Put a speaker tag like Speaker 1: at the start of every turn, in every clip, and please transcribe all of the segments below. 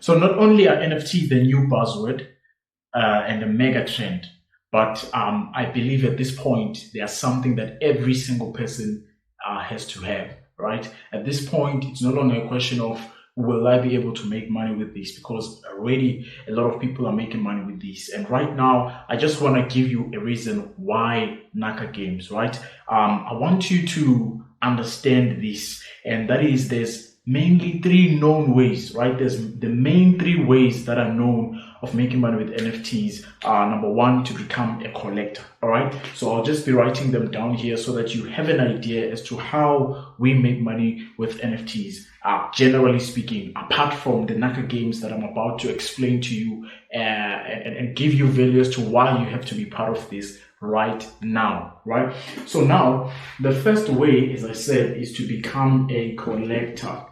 Speaker 1: So not only are NFTs the new buzzword and a mega trend, but I believe at this point, they are something that every single person has to have, right? At this point, it's no longer a question of will I be able to make money with this, because already a lot of people are making money with these. And right now, I just want to give you a reason why Nakagames, right? I want you to understand this, and that is there's mainly three known ways, right? There's the main three ways that are known of making money with NFTs. Number one, to become a collector. All right. So I'll just be writing them down here so that you have an idea as to how we make money with NFTs. Generally speaking, apart from the Nakagames that I'm about to explain to you and give you value as to why you have to be part of this right now, right? So now the first way, as I said, is to become a collector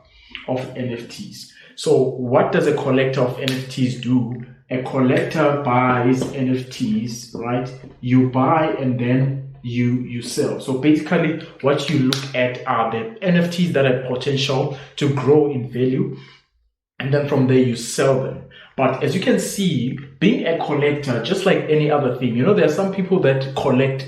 Speaker 1: of NFTs. So what does a collector of NFTs do? A collector buys NFTs, right? You buy and then you sell. So basically what you look at are the NFTs that have potential to grow in value, and then from there you sell them. But as you can see, being a collector, just like any other thing, you know, there are some people that collect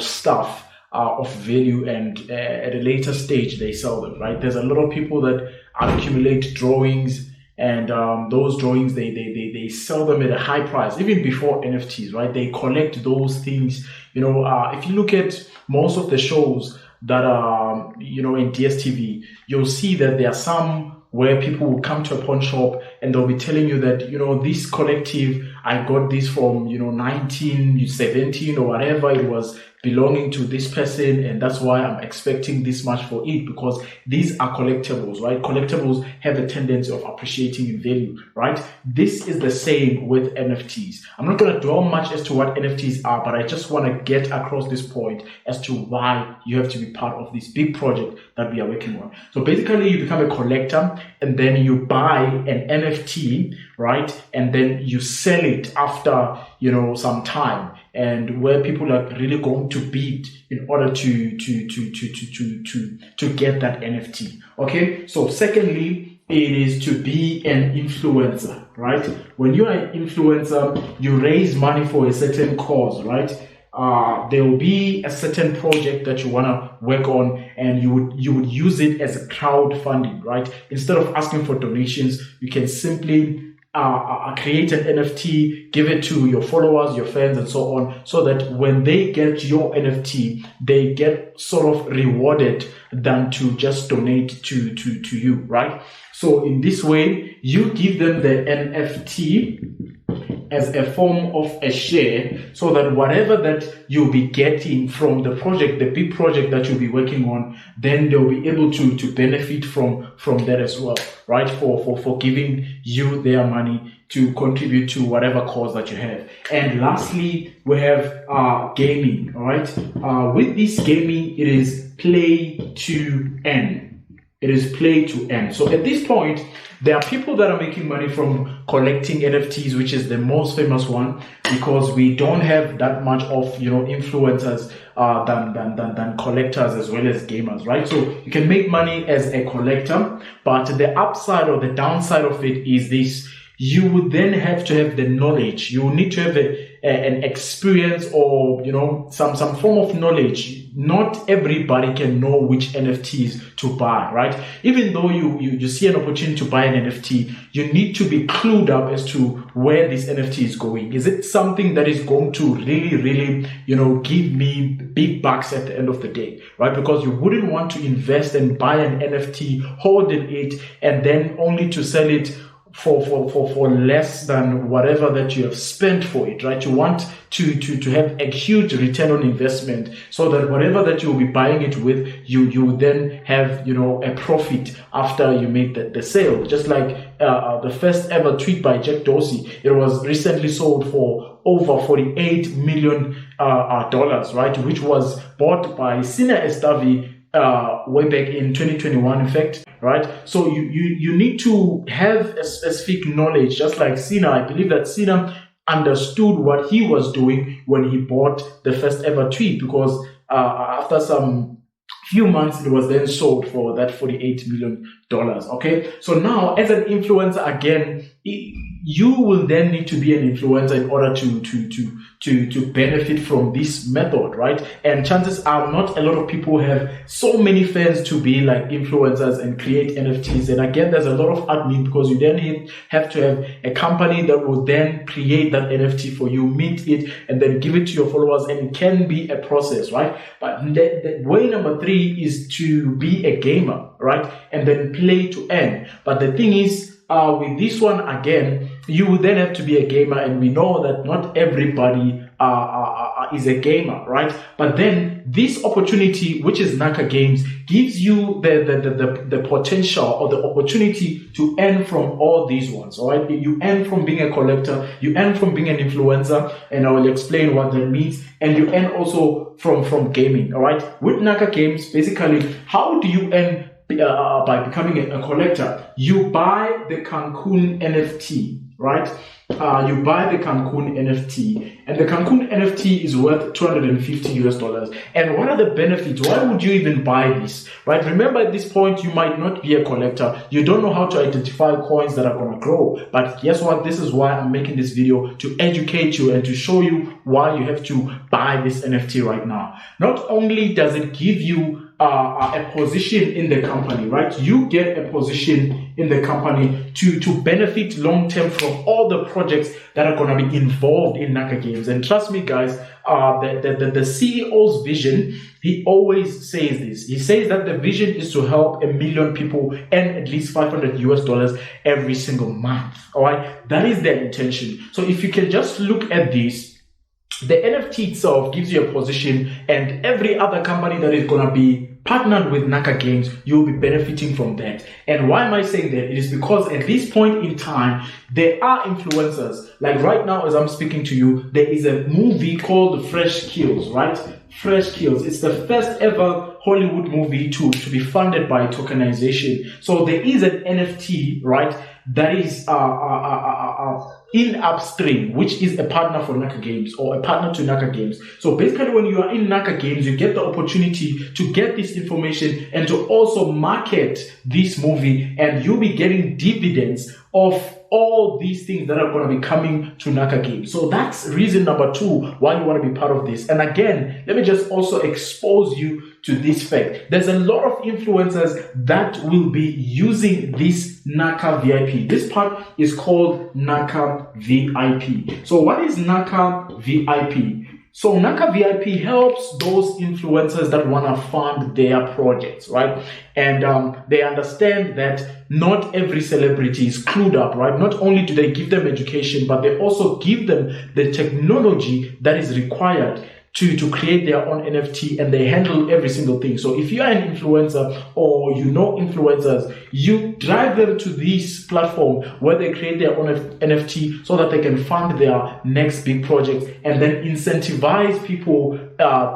Speaker 1: stuff of value, and at a later stage they sell them, right? There's a lot of people that accumulate drawings, and those drawings they sell them at a high price even before NFTs, right? They collect those things. You know, if you look at most of the shows that are in DSTV, you'll see that there are some where people will come to a pawn shop and they'll be telling you that, this collective, I got this from, 1917 or whatever it was, belonging to this person, and that's why I'm expecting this much for it, because these are collectibles, right? Collectibles have a tendency of appreciating in value, right? This is the same with NFTs. I'm not going to dwell much as to what NFTs are, but I just want to get across this point as to why you have to be part of this big project that we are working on. So basically you become a collector, and then you buy an NFT, right? And then you sell it after, some time, and where people are really going to bid in order to get that NFT. Okay. So secondly, it is to be an influencer, right? When you are an influencer, you raise money for a certain cause, right? There will be a certain project that you want to work on, and you would use it as a crowdfunding, right? Instead of asking for donations, you can simply create an NFT, give it to your followers, your friends, and so on, so that when they get your NFT, they get sort of rewarded than to just donate to you, right? So in this way, you give them the NFT as a form of a share, so that whatever that you'll be getting from the project, the big project that you'll be working on, then they'll be able to benefit from that as well, right? For giving you their money to contribute to whatever cause that you have. And lastly, we have gaming, all right? With this gaming, it is play to earn. It is play to earn. So at this point, there are people that are making money from collecting NFTs, which is the most famous one, because we don't have that much of influencers than collectors as well as gamers, right? So you can make money as a collector, but the upside or the downside of it is this: you would then have to have the knowledge. You need to have an experience, or some form of knowledge. Not everybody can know which NFTs to buy, right? Even though you see an opportunity to buy an NFT, you need to be clued up as to where this NFT is going. Is it something that is going to really give me big bucks at the end of the day, right? Because you wouldn't want to invest and buy an NFT, holding it, and then only to sell it for less than whatever that you have spent for it, right? You want to have a huge return on investment, so that whatever that you'll be buying it with, you then have a profit after you make the sale. Just like the first ever tweet by Jack Dorsey, it was recently sold for over $48 million, right? Which was bought by Sina Estavi way back in 2021, in fact, right? So you need to have a specific knowledge, just like Sina. I believe that Sina understood what he was doing when he bought the first ever tweet, because after some few months, it was then sold for that $48 million. Okay, so now as an influencer, again, you will then need to be an influencer in order to benefit from this method, right? And chances are not a lot of people have so many fans to be like influencers and create NFTs. And again, there's a lot of admin, because you then have to have a company that will then create that NFT for you, mint it, and then give it to your followers. And it can be a process, right? But the way number 3 is to be a gamer, right? And then play to earn. But the thing is, with this one, again, you would then have to be a gamer, and we know that not everybody is a gamer, right? But then this opportunity, which is Nakagames, gives you the potential or the opportunity to earn from all these ones, all right? You earn from being a collector, you earn from being an influencer, and I will explain what that means, and you earn also from gaming, all right? With Nakagames, basically, how do you earn by becoming a collector? You buy the Cancun NFT, right? You buy the Cancun NFT, and the Cancun NFT is worth $250. And what are the benefits? Why would you even buy this, right? Remember, at this point, you might not be a collector. You don't know how to identify coins that are going to grow. But guess what? This is why I'm making this video, to educate you and to show you why you have to buy this NFT right now. Not only does it give you a position in the company, right? You get a position in the company to benefit long-term from all the projects that are going to be involved in Nakagames. And trust me, guys, the CEO's vision, he always says this. He says that the vision is to help 1 million people earn at least $500 every single month. All right, that is their intention. So if you can just look at this, the NFT itself gives you a position, and every other company that is going to be partnered with Nakagames, you'll be benefiting from that. And why am I saying that? It is because at this point in time, there are influencers. Like right now, as I'm speaking to you, there is a movie called Fresh Kills, right? Fresh Kills. It's the first ever Hollywood movie to be funded by tokenization. So there is an NFT, right, that is in Upstream, which is a partner for Nakagames, or a partner to Nakagames. So basically, when you are in Nakagames, you get the opportunity to get this information and to also market this movie, and you'll be getting dividends of all these things that are going to be coming to Nakagames. So that's reason number 2 why you want to be part of this. And again, let me just also expose you to this fact. There's a lot of influencers that will be using this Naka VIP. This part is called Naka VIP. So what is Naka VIP? So Naka VIP helps those influencers that want to fund their projects, right? And they understand that not every celebrity is clued up, right? Not only do they give them education, but they also give them the technology that is required to create their own NFT, and they handle every single thing. So if you are an influencer, or you know influencers, you drive them to this platform where they create their own NFT so that they can fund their next big project, and then incentivize people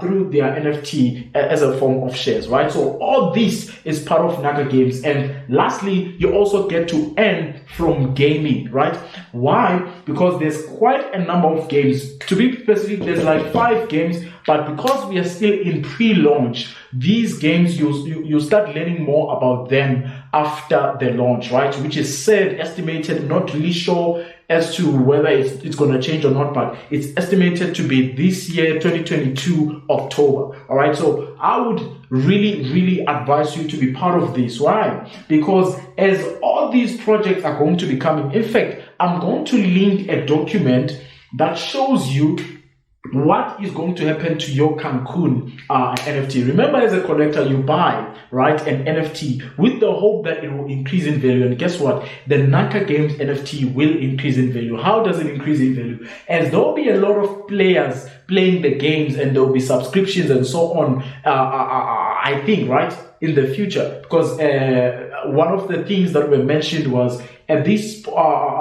Speaker 1: through their NFT as a form of shares, right? So all this is part of Nakagames. And lastly, you also get to earn from gaming, right? Why? Because there's quite a number of games. To be specific, there's like 5 games, but because we are still in pre-launch, these games, you start learning more about them after the launch, right? Which is estimated, not really sure as to whether it's going to change or not, but it's estimated to be this year, 2022, October. All right. So I would really advise you to be part of this. Why? Because as all these projects are going to be coming, in fact, I'm going to link a document that shows you what is going to happen to your Cancun NFT. Remember, as a collector, you buy, right, an NFT with the hope that it will increase in value. And guess what? The Nakagames NFT will increase in value. How does it increase in value? As there will be a lot of players playing the games, and there will be subscriptions and so on, I think, right, in the future. Because one of the things that were mentioned was at this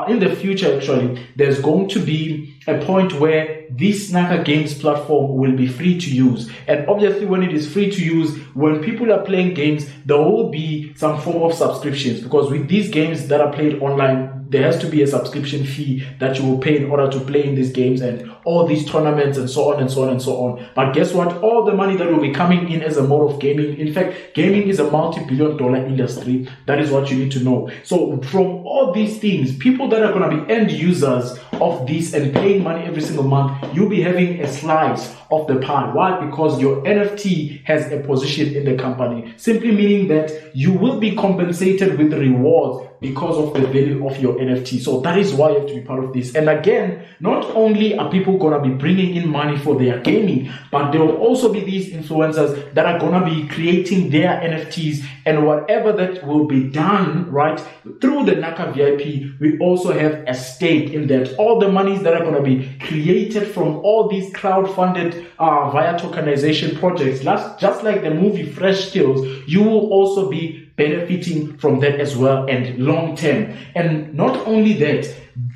Speaker 1: in the future, actually, there's going to be a point where this Nakagames platform will be free to use. And obviously, when it is free to use, when people are playing games, there will be some form of subscriptions, because with these games that are played online, there has to be a subscription fee that you will pay in order to play in these games and all these tournaments and so on and so on and so on. But guess what? All the money that will be coming in as a mode of gaming, in fact, gaming is a multi-billion-dollar industry. That is what you need to know. So from all these things, people that are going to be end users of this and paying money every single month, you'll be having a slice of the pie. Why? Because your NFT has a position in the company, simply meaning that you will be compensated with rewards because of the value of your NFT. So that is why you have to be part of this. And again, not only are people going to be bringing in money for their gaming, but there will also be these influencers that are going to be creating their NFTs, and whatever that will be done, right, through the Naka VIP, we also have a stake in that. All the monies that are going to be created from all these crowd-funded via tokenization projects, just like the movie Fresh Skills, you will also be benefiting from that as well, and long term. And not only that,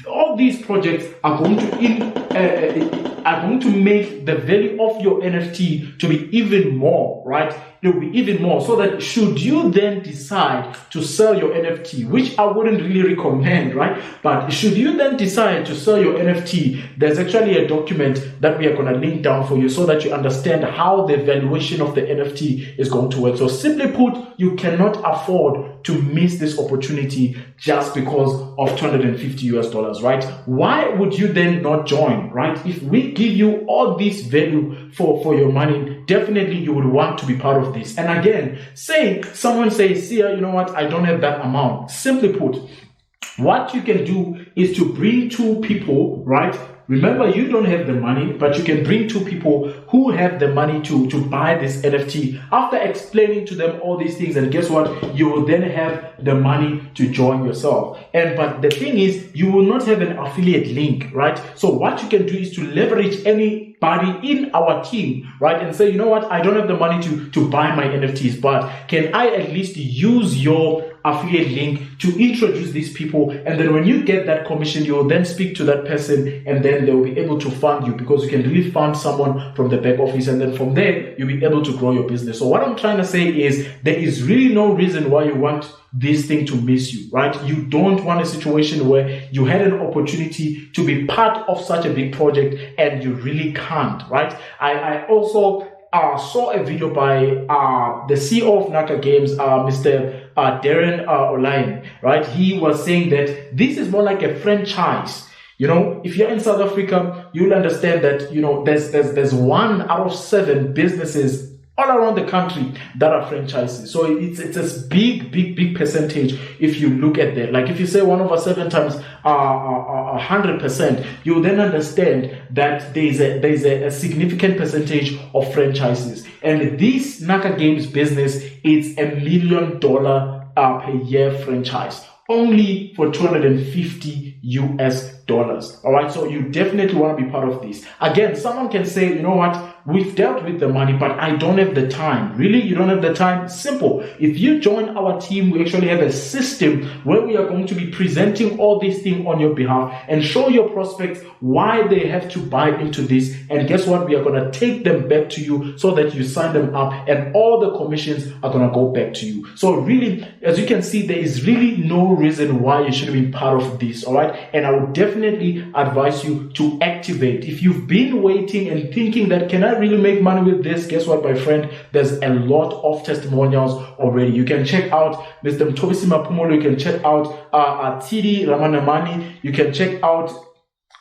Speaker 1: all these projects are going to make the value of your NFT to be even more, right? It will be even more, so that should you then decide to sell your NFT, which I wouldn't really recommend, right? But should you then decide to sell your NFT, there's actually a document that we are going to link down for you so that you understand how the valuation of the NFT is going to work. So simply put, you cannot afford to miss this opportunity just because of $250, right? Why would you then not join, right? If we give you all this value for your money, definitely you would want to be part of this. And again, say someone says, Sia, you know what, I don't have that amount. Simply put, what you can do is to bring two people, right? Remember, you don't have the money, but you can bring two people who have the money to buy this NFT after explaining to them all these things. And guess what? You will then have the money to join yourself. But the thing is, you will not have an affiliate link, right? So what you can do is to leverage anybody in our team, right? And say, you know what? I don't have the money to buy my NFTs, but can I at least use your affiliate link to introduce these people? And then when you get that commission, you will then speak to that person, and then they will be able to fund you, because you can really fund someone from the back office, and then from there you'll be able to grow your business. So what I'm trying to say is, there is really no reason why you want this thing to miss you, right? You don't want a situation where you had an opportunity to be part of such a big project and you really can't, right? I also saw a video by the CEO of Nakagames, Mr. Darren Olayan, right? He was saying that this is more like a franchise. You know, if you're in South Africa, you'll understand that, you know, there's 1 out of 7 businesses all around the country that are franchises. So it's a big percentage if you look at that. Like if you say 1/7 times 100%, you then understand that there's a significant percentage of franchises. And this Nakagames business is $1 million per year franchise, only for $250. All right, so you definitely want to be part of this. Again, someone can say, you know what, we've dealt with the money, but I don't have the time. Really, you don't have the time? Simple. If you join our team, we actually have a system where we are going to be presenting all these things on your behalf and show your prospects why they have to buy into this. And guess what? We are going to take them back to you so that you sign them up, and all the commissions are going to go back to you. So really, as you can see, there is really no reason why you should be part of this. All right. And I would definitely advise you to activate. If you've been waiting and thinking that, can I really make money with this? Guess what, my friend? There's a lot of testimonials already. You can check out Mr. Mtobisi Mapumolo. You can check out Tidi Ramanamani. You can check out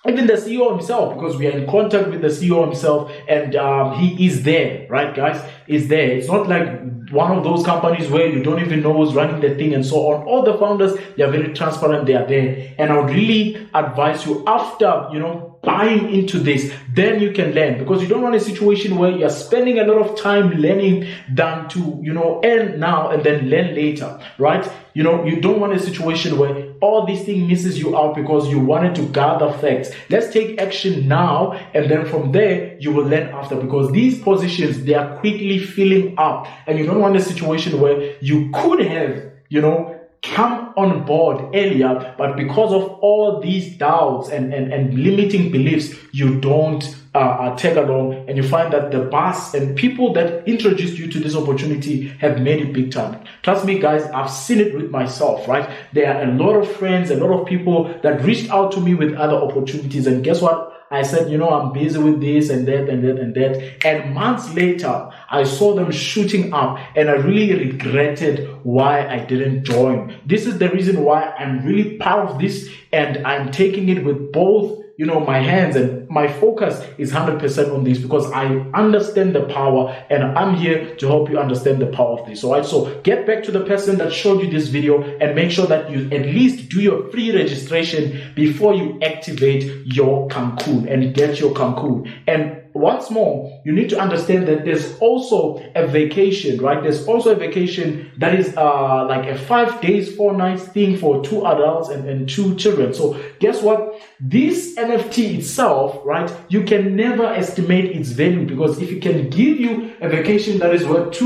Speaker 1: even the CEO himself, because we are in contact with the CEO himself, and he is there, right, guys? Is there. It's not like one of those companies where you don't even know who's running the thing and so on. All the founders, they are very transparent. They are there. And I would really advise you, after, you know, buying into this, then you can learn, because you don't want a situation where you're spending a lot of time learning than to, you know, earn now and then learn later, right? You know, you don't want a situation where all these things misses you out because you wanted to gather facts. Let's take action now, and then from there you will learn after, because these positions, they are quickly filling up, and you don't want a situation where you could have, you know, come on board earlier, but because of all these doubts and limiting beliefs, you don't tag along, and you find that the bus and people that introduced you to this opportunity have made it big time. Trust me, guys, I've seen it with myself, right? There are a lot of friends, a lot of people that reached out to me with other opportunities, and guess what? I said, I'm busy with this and that and that and that. And months later, I saw them shooting up, and I really regretted why I didn't join. This is the reason why I'm really proud of this, and I'm taking it with both my hands, and my focus is 100% on this because I understand the power, and I'm here to help you understand the power of this. All right, so get back to the person that showed you this video and make sure that you at least do your free registration before you activate your Cancun and get your Cancun. And once more, you need to understand that there's also a vacation, right? There's also a vacation that is like a 5 days, 4 nights thing for 2 adults and 2 children. So guess what? This NFT itself, right? You can never estimate its value, because if it can give you a vacation that is worth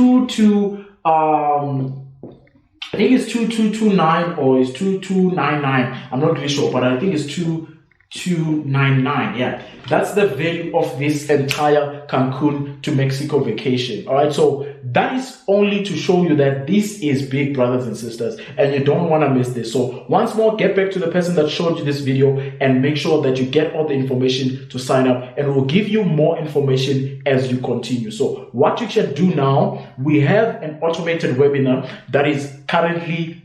Speaker 1: I think it's 2229 or it's 2299. I'm not really sure, but I think it's 2299. Yeah, that's the value of this entire Cancun to Mexico vacation. All right, so that is only to show you that this is big, brothers and sisters, and you don't want to miss this. So once more, get back to the person that showed you this video and make sure that you get all the information to sign up, and we'll give you more information as you continue. So what you should do now, we have an automated webinar that is currently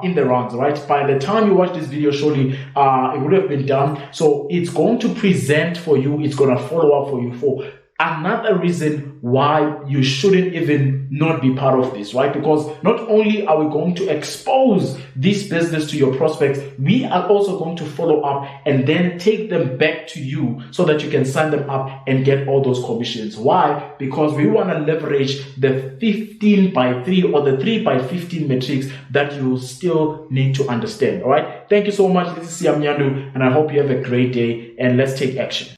Speaker 1: in the runs, right? By the time you watch this video, surely it would have been done. So it's going to present for you, it's going to follow up for you for another reason why you shouldn't even not be part of this, right? Because not only are we going to expose this business to your prospects, we are also going to follow up and then take them back to you so that you can sign them up and get all those commissions. Why? Because we want to leverage the 15x3 or the 3x15 metrics that you still need to understand. All right. Thank you so much. This is Siam Nyandu, and I hope you have a great day, and let's take action.